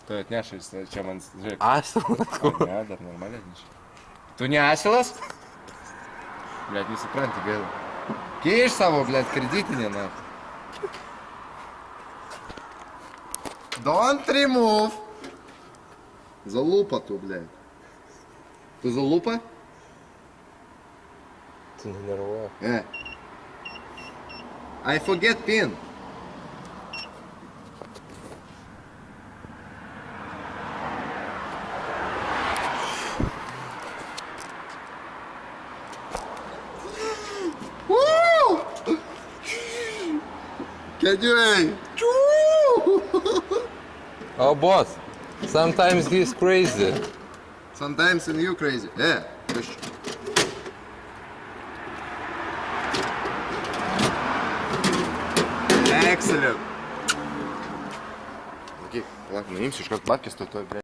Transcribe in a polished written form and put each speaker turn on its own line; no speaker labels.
Tu atnešais, čia man, žiūrėk.
Asilas?
Ne, dar normaliai atnešai. Tu ne asilas? Blet, nesupranti, gaila. Keiš savo, blet, kreditinį, na. Don't remove. Залупа tu, blet. Tu залупа?
Tu nenervuoji.
I forget pin. Kėdžiai!
Oh, boss. Sometimes he's crazy.
Sometimes and you crazy. Push. Excellent. Окей, ладно, наимся, как бабки стоят, блядь.